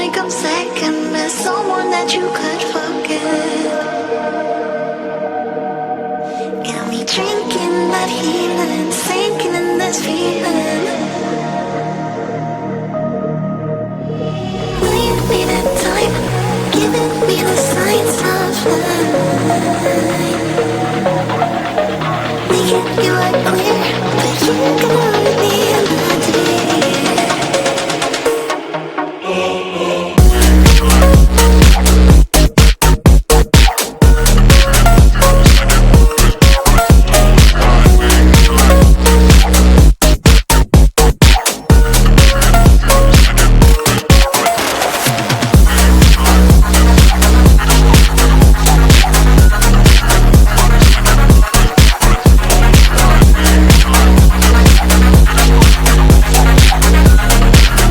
think I'm second with someone that you could forget. Got me drinking that healing, sinking in this feeling. Leave me the time, giving me the signs of life. Making you look clear, but you can only be in my day.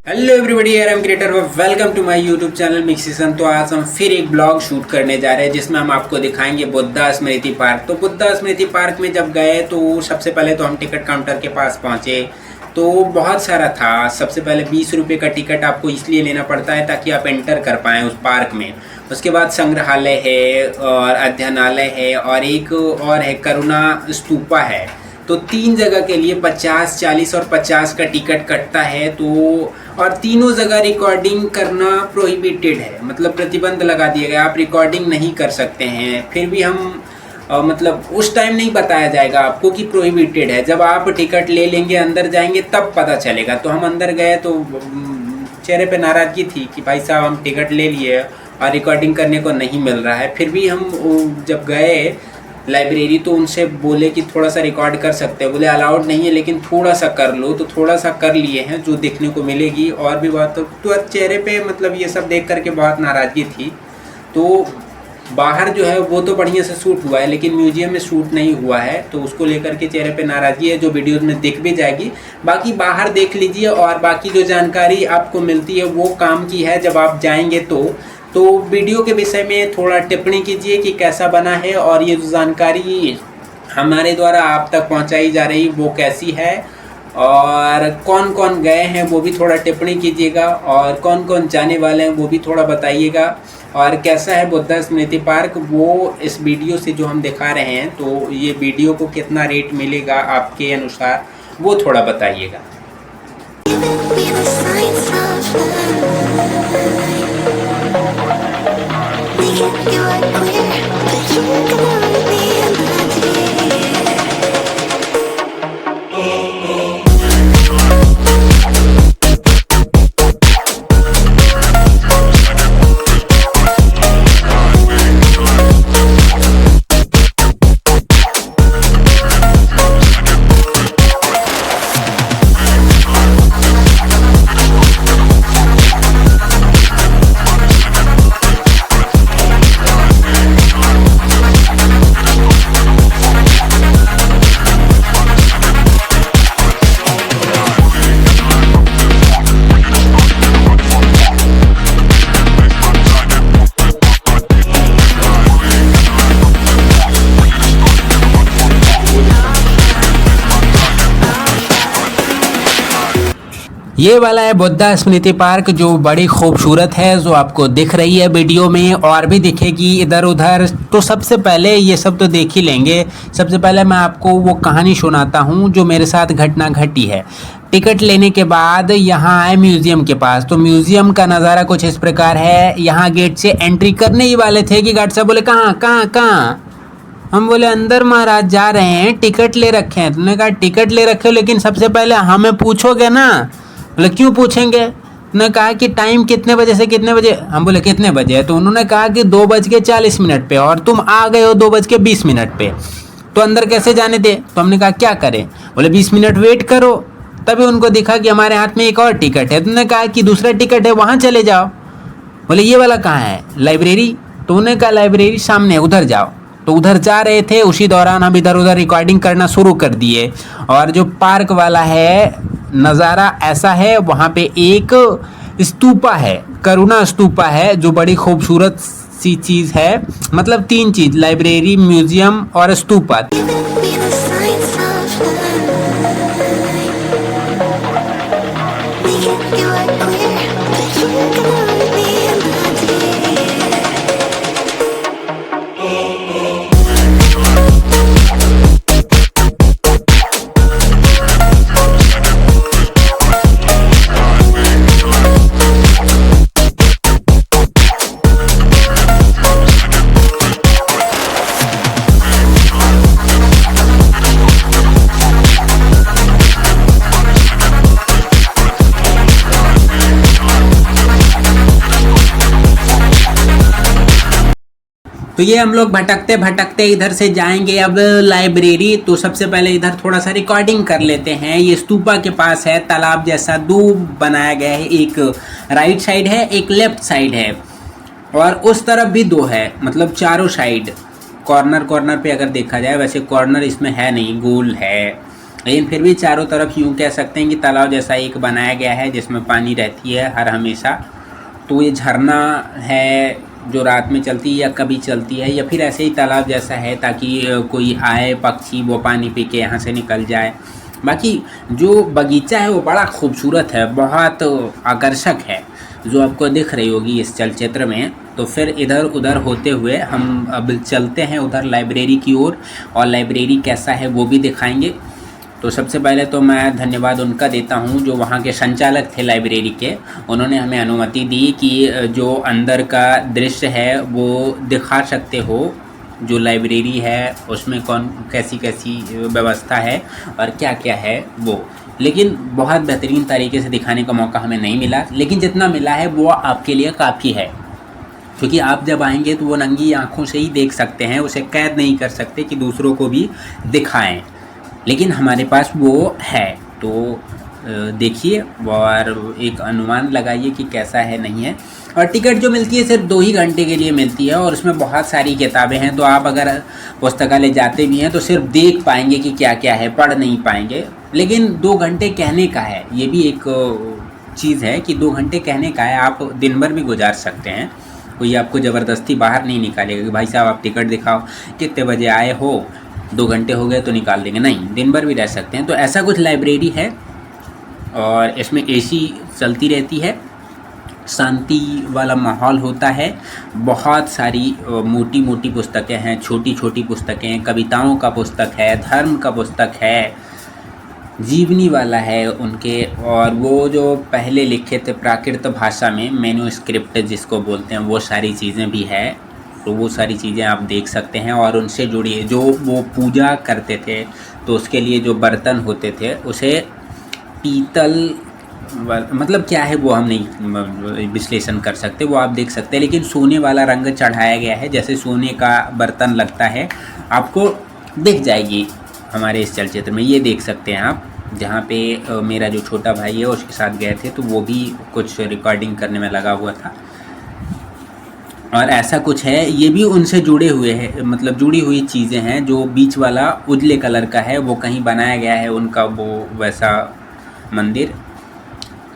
Hello everybody, I am creator welcome to my YouTube channel मिक्सिसन। तो आज हम फिर एक blog shoot करने जा रहे हैं जिसमें हम आपको दिखाएंगे बुद्धा स्मृति पार्क। तो बुद्धा स्मृति पार्क में जब गए तो सबसे पहले तो हम टिकट काउंटर के पास पहुंचे तो बहुत सारा था। सबसे पहले 20 रुपये का टिकट आपको इसलिए लेना पड़ता है ताकि आप एंटर कर पाएँ उस पार्क में। उसके बाद संग्रहालय है और अध्ययनालय है और एक और है करुणा स्तूपा है। तो 3 जगह के लिए 50, 40 और 50 का टिकट कटता है। तो और तीनों जगह रिकॉर्डिंग करना प्रोहिबिटेड है, मतलब प्रतिबंध लगा दिया गया, आप रिकॉर्डिंग नहीं कर सकते हैं। फिर भी हम मतलब उस टाइम नहीं बताया जाएगा आपको कि प्रोहिबिटेड है, जब आप टिकट ले लेंगे अंदर जाएंगे तब पता चलेगा। तो हम अंदर गए तो चेहरे पे नाराज़गी थी कि भाई साहब हम टिकट ले लिए और रिकॉर्डिंग करने को नहीं मिल रहा है। फिर भी हम जब गए लाइब्रेरी तो उनसे बोले कि थोड़ा सा रिकॉर्ड कर सकते हैं, बोले अलाउड नहीं है लेकिन थोड़ा सा कर लो। तो थोड़ा सा कर लिए हैं, जो देखने को मिलेगी और भी बात। तो चेहरे पे मतलब ये सब देख करके बहुत नाराज़गी थी। तो बाहर जो है वो तो बढ़िया से शूट हुआ है लेकिन म्यूजियम में शूट नहीं हुआ है, तो उसको लेकर के चेहरे पे नाराज़गी है, जो वीडियोज़ में दिख भी जाएगी। बाकी बाहर देख लीजिए और बाकी जो जानकारी आपको मिलती है वो काम की है। जब आप जाएंगे तो वीडियो के विषय में थोड़ा टिप्पणी कीजिए कि कैसा बना है और ये जो जानकारी हमारे द्वारा आप तक पहुंचाई जा रही वो कैसी है, और कौन कौन गए हैं वो भी थोड़ा टिप्पणी कीजिएगा, और कौन कौन जाने वाले हैं वो भी थोड़ा बताइएगा, और कैसा है बुद्धा स्मृति पार्क वो इस वीडियो से जो हम दिखा रहे हैं तो ये वीडियो को कितना रेट मिलेगा आपके अनुसार वो थोड़ा बताइएगा। Making you look clear, but you can only be in my day. ये वाला है बुद्धा स्मृति पार्क, जो बड़ी खूबसूरत है, जो आपको दिख रही है वीडियो में और भी दिखेगी इधर उधर। तो सबसे पहले ये सब तो देख ही लेंगे। सबसे पहले मैं आपको वो कहानी सुनाता हूँ जो मेरे साथ घटना घटी है। टिकट लेने के बाद यहाँ आए म्यूज़ियम के पास। तो म्यूज़ियम का नज़ारा कुछ इस प्रकार है। यहाँ गेट से एंट्री करने ही वाले थे कि गार्ड साहब बोले कहाँ कहाँ कहाँ। हम बोले अंदर महाराज जा रहे हैं, टिकट ले रखे हैं। तुमने कहा टिकट ले रखे हो लेकिन सबसे पहले हमें पूछोगे ना। बोले क्यों पूछेंगे। उन्होंने कहा कि टाइम कितने बजे से कितने बजे। हम बोले कितने बजे है। तो उन्होंने कहा कि 2:40 पे, और तुम आ गए हो 2:20 पे, तो अंदर कैसे जाने दे। तो हमने कहा क्या करें। बोले 20 मिनट वेट करो। तभी उनको दिखा कि हमारे हाथ में एक और टिकट है। तुमने कहा कि दूसरा टिकट है वहाँ चले जाओ। बोले ये वाला कहाँ है, लाइब्रेरी। तो उन्होंने कहा लाइब्रेरी सामने, उधर जाओ। तो उधर जा रहे थे, उसी दौरान हम इधर उधर रिकॉर्डिंग करना शुरू कर दिए। और जो पार्क वाला है नज़ारा ऐसा है, वहाँ पे एक स्तूपा है, करुणा स्तूपा है, जो बड़ी खूबसूरत सी चीज़ है। मतलब 3 चीज़, लाइब्रेरी, म्यूज़ियम और stupa. You look clear, but you can only be तो ये हम लोग भटकते भटकते इधर से जाएंगे अब लाइब्रेरी। तो सबसे पहले इधर थोड़ा सा रिकॉर्डिंग कर लेते हैं। ये स्तूपा के पास है, तालाब जैसा दो बनाया गया है, एक राइट साइड है एक लेफ्ट साइड है और उस तरफ भी दो है, मतलब चारों साइड कॉर्नर कॉर्नर पे अगर देखा जाए। वैसे कॉर्नर इसमें है नहीं, गोल है, लेकिन फिर भी चारों तरफ यूँ कह सकते हैं कि तालाब जैसा एक बनाया गया है जिसमें पानी रहती है हर हमेशा। तो ये झरना है जो रात में चलती है या कभी चलती है, या फिर ऐसे ही तालाब जैसा है ताकि कोई आए पक्षी वो पानी पी के यहाँ से निकल जाए। बाकी जो बगीचा है वो बड़ा खूबसूरत है, बहुत आकर्षक है, जो आपको दिख रही होगी इस चलचित्र में। तो फिर इधर उधर होते हुए हम अब चलते हैं उधर लाइब्रेरी की ओर, और लाइब्रेरी कैसा है वो भी दिखाएंगे। तो सबसे पहले तो मैं धन्यवाद उनका देता हूँ जो वहाँ के संचालक थे लाइब्रेरी के। उन्होंने हमें अनुमति दी कि जो अंदर का दृश्य है वो दिखा सकते हो, जो लाइब्रेरी है उसमें कौन कैसी कैसी व्यवस्था है और क्या क्या है वो। लेकिन बहुत बेहतरीन तरीके से दिखाने का मौका हमें नहीं मिला, लेकिन जितना मिला है वो आपके लिए काफ़ी है, क्योंकि आप जब आएंगे तो वो नंगी आँखों से ही देख सकते हैं, उसे कैद नहीं कर सकते कि दूसरों को भी दिखाएं, लेकिन हमारे पास वो है। तो देखिए और एक अनुमान लगाइए कि कैसा है नहीं है। और टिकट जो मिलती है सिर्फ 2 ही घंटे के लिए मिलती है, और उसमें बहुत सारी किताबें हैं। तो आप अगर पुस्तकालय जाते भी हैं तो सिर्फ देख पाएंगे कि क्या क्या है, पढ़ नहीं पाएंगे। लेकिन 2 घंटे कहने का है, ये भी एक चीज़ है कि 2 घंटे कहने का है, आप दिन भर भी गुजार सकते हैं। कोई आपको ज़बरदस्ती बाहर नहीं निकालेगा कि भाई साहब आप टिकट दिखाओ, कितने बजे आए हो, 2 घंटे हो गए तो निकाल देंगे, नहीं, दिन भर भी रह सकते हैं। तो ऐसा कुछ लाइब्रेरी है और इसमें एसी चलती रहती है, शांति वाला माहौल होता है। बहुत सारी मोटी मोटी पुस्तकें हैं, छोटी छोटी पुस्तकें हैं, कविताओं का पुस्तक है, धर्म का पुस्तक है, जीवनी वाला है उनके, और वो जो पहले लिखे थे प्राकृत भाषा में, मैन्युस्क्रिप्ट जिसको बोलते हैं, वो सारी चीज़ें भी है। तो वो सारी चीज़ें आप देख सकते हैं। और उनसे जुड़ी जो वो पूजा करते थे तो उसके लिए जो बर्तन होते थे उसे पीतल, मतलब क्या है वो हम नहीं विश्लेषण कर सकते, वो आप देख सकते हैं। लेकिन सोने वाला रंग चढ़ाया गया है, जैसे सोने का बर्तन लगता है, आपको दिख जाएगी हमारे इस चलचित्र में, ये देख सकते हैं आप। जहाँ पे मेरा जो छोटा भाई है उसके साथ गए थे तो वो भी कुछ रिकॉर्डिंग करने में लगा हुआ था। और ऐसा कुछ है, ये भी उनसे जुड़े हुए हैं, मतलब जुड़ी हुई चीज़ें हैं। जो बीच वाला उजले कलर का है वो कहीं बनाया गया है उनका वो वैसा मंदिर,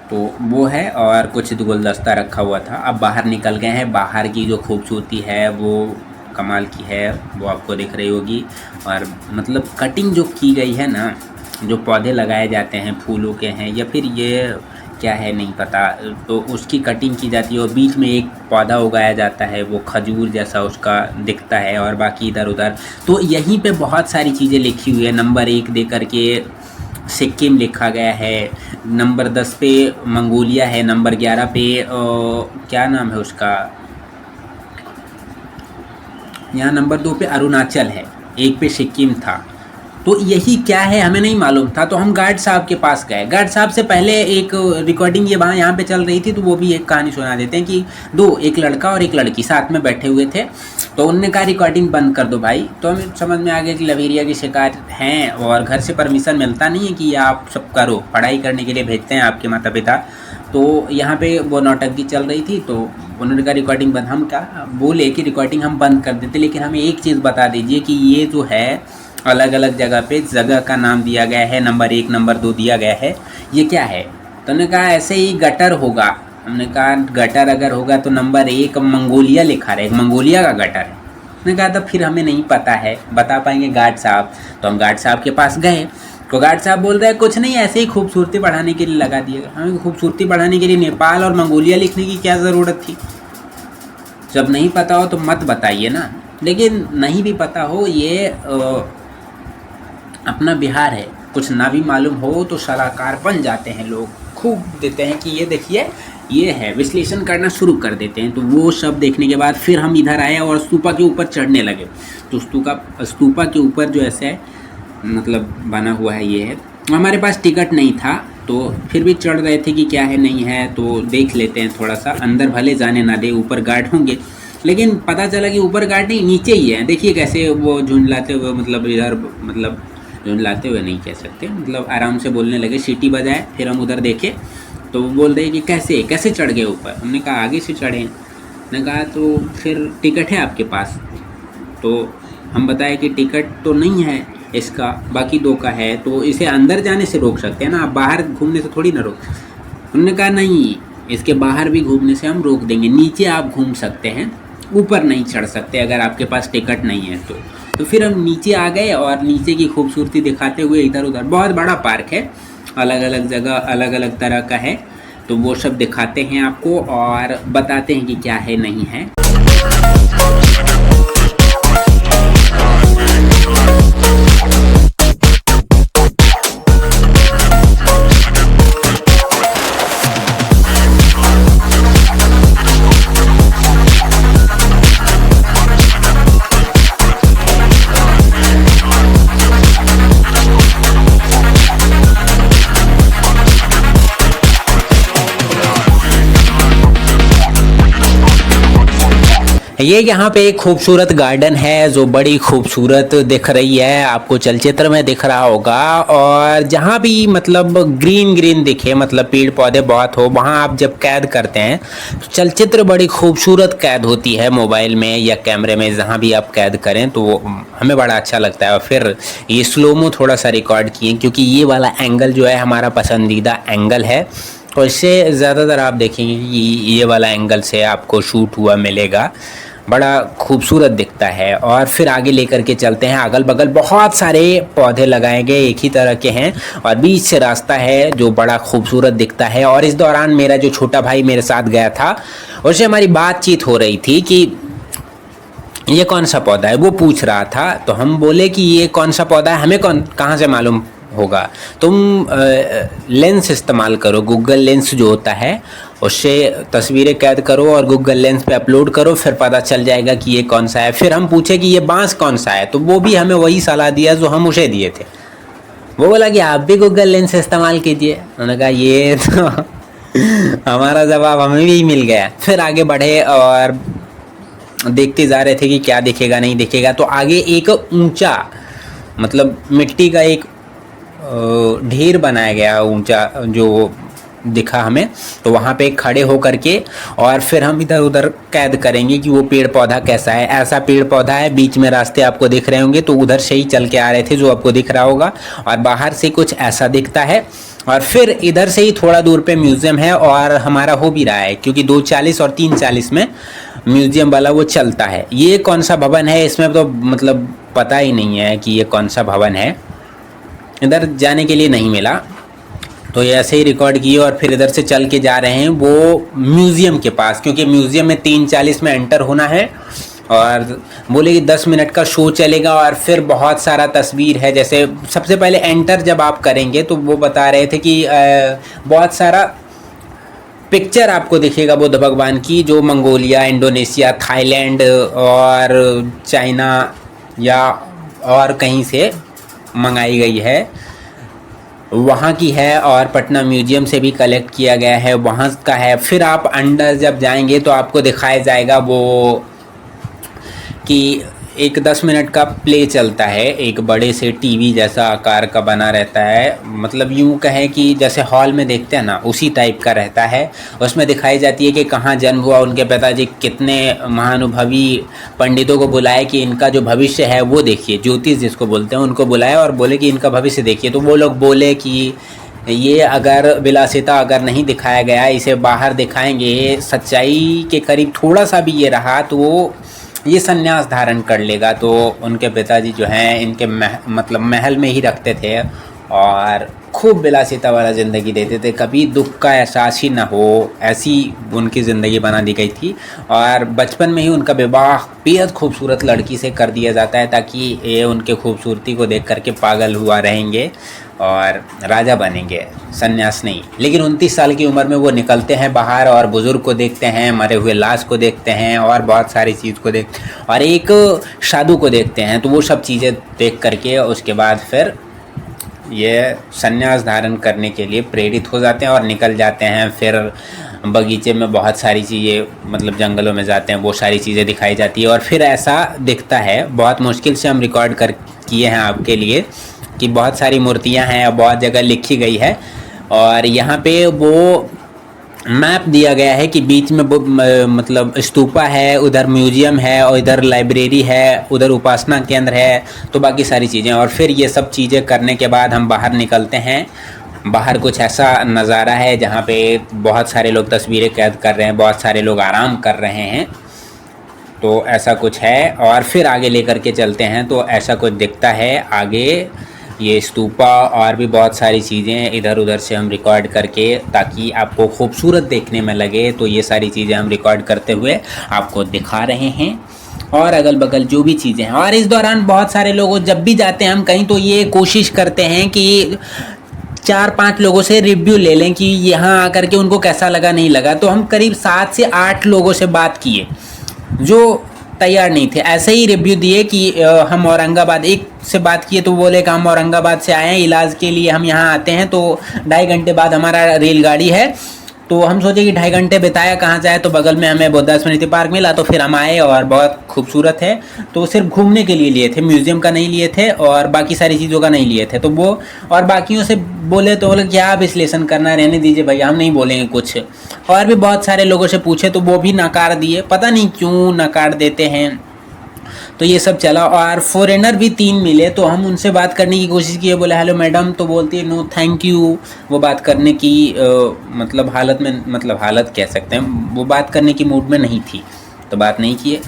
तो वो है। और कुछ गुलदस्ता रखा हुआ था। अब बाहर निकल गए हैं, बाहर की जो खूबसूरती है वो कमाल की है, वो आपको दिख रही होगी। और मतलब कटिंग जो की गई है ना, जो पौधे लगाए जाते हैं फूलों के हैं या फिर ये क्या है नहीं पता, तो उसकी कटिंग की जाती है और बीच में एक पौधा उगाया जाता है, वो खजूर जैसा उसका दिखता है। और बाकी इधर उधर तो यहीं पे बहुत सारी चीज़ें लिखी हुई है। नंबर 1 दे करके सिक्किम लिखा गया है, नंबर 10 पे मंगोलिया है, नंबर 11 पे क्या नाम है उसका, यहाँ नंबर 2 पे अरुणाचल है, 1 पे सिक्किम था। तो यही क्या है हमें नहीं मालूम था। तो हम गार्ड साहब के पास गए। गार्ड साहब से पहले एक रिकॉर्डिंग ये वहाँ यहाँ पे चल रही थी, तो वो भी एक कहानी सुना देते हैं कि एक लड़का और एक लड़की साथ में बैठे हुए थे। तो उनने कहा रिकॉर्डिंग बंद कर दो भाई। तो हमें समझ में आ गया कि लवेरिया की शिकार हैं और घर से परमिशन मिलता नहीं है कि आप सब करो, पढ़ाई करने के लिए भेजते हैं आपके माता पिता। तो यहाँ पे वो नौटंकी चल रही थी, तो उन्होंने कहा रिकॉर्डिंग बंद। हम क्या बोले कि रिकॉर्डिंग हम बंद कर देते, लेकिन हमें एक चीज़ बता दीजिए कि ये जो है अलग अलग जगह पे जगह का नाम दिया गया है, नंबर 1 नंबर 2 दिया गया है, ये क्या है। तो उन्होंने कहा ऐसे ही गटर होगा। हमने कहा गटर अगर होगा तो नंबर 1 मंगोलिया लिखा रहे, मंगोलिया का गटर है। उन्होंने कहा तो फिर हमें नहीं पता है, बता पाएंगे गार्ड साहब। तो हम गार्ड साहब के पास गए, तो गार्ड साहब बोल रहे हैं कुछ नहीं, ऐसे ही खूबसूरती बढ़ाने के लिए लगा दिएगा। हमें खूबसूरती बढ़ाने के लिए नेपाल और मंगोलिया लिखने की क्या ज़रूरत थी। जब नहीं पता हो तो मत बताइए ना। लेकिन नहीं भी पता हो, ये अपना बिहार है, कुछ ना भी मालूम हो तो सलाहकार बन जाते हैं लोग, खूब देते हैं कि ये देखिए ये है, विश्लेषण करना शुरू कर देते हैं। तो वो सब देखने के बाद फिर हम इधर आए और स्तूपा के ऊपर चढ़ने लगे। तो स्तूपा के ऊपर जो ऐसे मतलब बना हुआ है ये है। हमारे पास टिकट नहीं था तो फिर भी चढ़ रहे थे कि क्या है नहीं है तो देख लेते हैं थोड़ा सा, अंदर भले जाने ना दे, ऊपर गार्ड होंगे। लेकिन पता चला कि ऊपर गार्ड नहीं, नीचे ही है। देखिए कैसे वो झुंझलाते हुए, मतलब इधर, मतलब झुंझलाते हुए नहीं कह सकते, मतलब आराम से बोलने लगे, सीटी बजाए। फिर हम उधर देखे तो वो बोल रहे कि कैसे कैसे चढ़ गए ऊपर। हमने कहा आगे से चढ़े हैं। ने कहा तो फिर टिकट है आपके पास? तो हम बताए कि टिकट तो नहीं है इसका, बाकी 2 का है, तो इसे अंदर जाने से रोक सकते हैं ना, आप बाहर घूमने से थोड़ी ना रोक। उन्होंने कहा नहीं, इसके बाहर भी घूमने से हम रोक देंगे, नीचे आप घूम सकते हैं, ऊपर नहीं चढ़ सकते अगर आपके पास टिकट नहीं है तो फिर हम नीचे आ गए और नीचे की खूबसूरती दिखाते हुए इधर उधर, बहुत बड़ा पार्क है, अलग अलग जगह अलग अलग तरह का है, तो वो सब दिखाते हैं आपको और बताते हैं कि क्या है नहीं है। ये यहाँ पे एक खूबसूरत गार्डन है जो बड़ी खूबसूरत दिख रही है, आपको चलचित्र में दिख रहा होगा। और जहाँ भी मतलब ग्रीन ग्रीन दिखे, मतलब पेड़ पौधे बहुत हो, वहाँ आप जब कैद करते हैं तो चलचित्र बड़ी खूबसूरत कैद होती है मोबाइल में या कैमरे में, जहाँ भी आप कैद करें तो हमें बड़ा अच्छा लगता है। और फिर ये स्लोमो थोड़ा सा रिकॉर्ड किए क्योंकि ये वाला एंगल जो है हमारा पसंदीदा एंगल है, तो इससे ज़्यादातर आप देखेंगे कि ये वाला एंगल से आपको शूट हुआ मिलेगा, बड़ा खूबसूरत दिखता है। और फिर आगे लेकर के चलते हैं, अगल बगल बहुत सारे पौधे लगाए गए एक ही तरह के हैं और बीच से रास्ता है जो बड़ा खूबसूरत दिखता है। और इस दौरान मेरा जो छोटा भाई मेरे साथ गया था, उससे हमारी बातचीत हो रही थी कि ये कौन सा पौधा है, वो पूछ रहा था। तो हम बोले कि ये कौन सा पौधा है, हमें कहाँ से मालूम होगा, तुम लेंस इस्तेमाल करो, गूगल लेंस जो होता है उससे तस्वीरें कैद करो और गूगल लेंस पे अपलोड करो, फिर पता चल जाएगा कि ये कौन सा है। फिर हम पूछे कि ये बांस कौन सा है, तो वो भी हमें वही सलाह दिया जो हम उसे दिए थे। वो बोला कि आप भी गूगल लेंस इस्तेमाल कीजिए। उन्होंने कहा ये तो हमारा जवाब हमें भी मिल गया। फिर आगे बढ़े और देखते जा रहे थे कि क्या दिखेगा नहीं दिखेगा। तो आगे एक ऊंचा, मतलब मिट्टी का एक ढेर बनाया गया ऊंचा जो दिखा हमें, तो वहाँ पे खड़े हो करके और फिर हम इधर उधर कैद करेंगे कि वो पेड़ पौधा कैसा है। ऐसा पेड़ पौधा है, बीच में रास्ते आपको दिख रहे होंगे, तो उधर से ही चल के आ रहे थे जो आपको दिख रहा होगा, और बाहर से कुछ ऐसा दिखता है। और फिर इधर से ही थोड़ा दूर पे म्यूज़ियम है और हमारा हो भी रहा है क्योंकि 2:40 और 3:40 में म्यूज़ियम वाला वो चलता है। ये कौन सा भवन है इसमें तो मतलब पता ही नहीं है कि ये कौन सा भवन है, इधर जाने के लिए नहीं मिला, तो ये ऐसे ही रिकॉर्ड किए और फिर इधर से चल के जा रहे हैं वो म्यूज़ियम के पास, क्योंकि म्यूज़ियम में 3:40 में एंटर होना है। और बोले कि 10 मिनट का शो चलेगा और फिर बहुत सारा तस्वीर है। जैसे सबसे पहले एंटर जब आप करेंगे तो वो बता रहे थे कि बहुत सारा पिक्चर आपको दिखेगा बुद्ध भगवान की, जो मंगोलिया, इंडोनेशिया, थाईलैंड और चाइना या और कहीं से मंगाई गई है, वहाँ की है। और पटना म्यूज़ियम से भी कलेक्ट किया गया है, वहाँ का है। फिर आप अंदर जब जाएंगे तो आपको दिखाया जाएगा वो कि एक 10 मिनट का प्ले चलता है, एक बड़े से टीवी जैसा आकार का बना रहता है, मतलब यूँ कहें कि जैसे हॉल में देखते हैं ना उसी टाइप का रहता है। उसमें दिखाई जाती है कि कहाँ जन्म हुआ, उनके पिताजी कितने महानुभवी पंडितों को बुलाए कि इनका जो भविष्य है वो देखिए, ज्योतिष जिसको बोलते हैं उनको बुलाए और बोले कि इनका भविष्य देखिए। तो वो लोग बोले कि ये अगर विलासिता अगर नहीं दिखाया गया, इसे बाहर दिखाएंगे, सच्चाई के करीब थोड़ा सा भी ये रहा तो ये संन्यास धारण कर लेगा। तो उनके पिताजी जो हैं इनके मतलब महल में ही रखते थे और खूब विलासिता वाला ज़िंदगी देते थे, कभी दुख का एहसास ही ना हो, ऐसी उनकी ज़िंदगी बना दी गई थी। और बचपन में ही उनका विवाह बेहद खूबसूरत लड़की से कर दिया जाता है ताकि ये उनके खूबसूरती को देख करके पागल हुआ रहेंगे और राजा बनेंगे, सन्यास नहीं। लेकिन 29 साल की उम्र में वो निकलते हैं बाहर और बुज़ुर्ग को देखते हैं, मरे हुए लाश को देखते हैं और बहुत सारी चीज़ को देखते हैं और एक साधु को देखते हैं। तो वो सब चीज़ें देख करके उसके बाद फिर ये सन्यास धारण करने के लिए प्रेरित हो जाते हैं और निकल जाते हैं। फिर बगीचे में बहुत सारी चीज़ें, मतलब जंगलों में जाते हैं वो सारी चीज़ें दिखाई जाती है। और फिर ऐसा दिखता है, बहुत मुश्किल से हम रिकॉर्ड कर किए हैं आपके लिए, कि बहुत सारी मूर्तियां हैं और बहुत जगह लिखी गई है। और यहाँ पे वो मैप दिया गया है कि बीच में मतलब स्तूपा है, उधर म्यूजियम है और इधर लाइब्रेरी है, उधर उपासना केंद्र है, तो बाकी सारी चीज़ें। और फिर ये सब चीज़ें करने के बाद हम बाहर निकलते हैं। बाहर कुछ ऐसा नज़ारा है जहाँ पे बहुत सारे लोग तस्वीरें कैद कर रहे हैं, बहुत सारे लोग आराम कर रहे हैं, तो ऐसा कुछ है। और फिर आगे लेकर के चलते हैं तो ऐसा कुछ दिखता है आगे, ये स्तूपा और भी बहुत सारी चीज़ें इधर उधर से हम रिकॉर्ड करके, ताकि आपको खूबसूरत देखने में लगे, तो ये सारी चीज़ें हम रिकॉर्ड करते हुए आपको दिखा रहे हैं। और अगल बगल जो भी चीज़ें हैं। और इस दौरान बहुत सारे लोग जब भी जाते हैं हम कहीं, तो ये कोशिश करते हैं कि 4-5 लोगों से रिव्यू ले लें कि यहाँ आकर के उनको कैसा लगा नहीं लगा। तो हम करीब 7 से 8 लोगों से बात किए जो तैयार नहीं थे, ऐसे ही रिव्यू दिए कि हम औरंगाबाद, एक से बात किए तो बोले कि हम औरंगाबाद से आए हैं इलाज के लिए, हम यहाँ आते हैं तो 2.5 घंटे बाद हमारा रेलगाड़ी है। तो हम सोचे कि 2.5 घंटे बिताया कहाँ जाए, तो बगल में हमें बुद्धा स्मृति पार्क मिला, तो फिर हम आए और बहुत खूबसूरत है। तो सिर्फ घूमने के लिए लिए थे, म्यूज़ियम का नहीं लिए थे और बाकी सारी चीज़ों का नहीं लिए थे। तो वो और बाकियों से बोले तो बोले क्या विश्लेषण करना, रहने दीजिए भैया, हम नहीं बोलेंगे कुछ। और भी बहुत सारे लोगों से पूछे तो वो भी नकार दिए, पता नहीं क्यों नकार देते हैं। तो ये सब चला। और फॉरेनर भी 3 मिले, तो हम उनसे बात करने की कोशिश की, बोले हेलो मैडम, तो बोलती है नो थैंक यू। वो बात करने की मतलब हालत में, मतलब हालत कह सकते हैं, वो बात करने की मूड में नहीं थी, तो बात नहीं किए।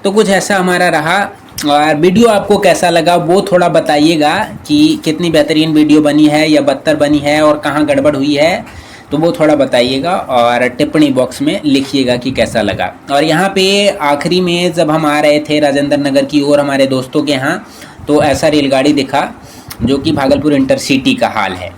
तो कुछ ऐसा हमारा रहा। और वीडियो आपको कैसा लगा वो थोड़ा बताइएगा कि कितनी बेहतरीन वीडियो बनी है या बदतर बनी है और कहाँ गड़बड़ हुई है, तो वो थोड़ा बताइएगा और टिप्पणी बॉक्स में लिखिएगा कि कैसा लगा। और यहाँ पे आखिरी में जब हम आ रहे थे राजेंद्र नगर की ओर हमारे दोस्तों के यहाँ, तो ऐसा रेलगाड़ी दिखा जो कि भागलपुर इंटरसिटी का हाल है।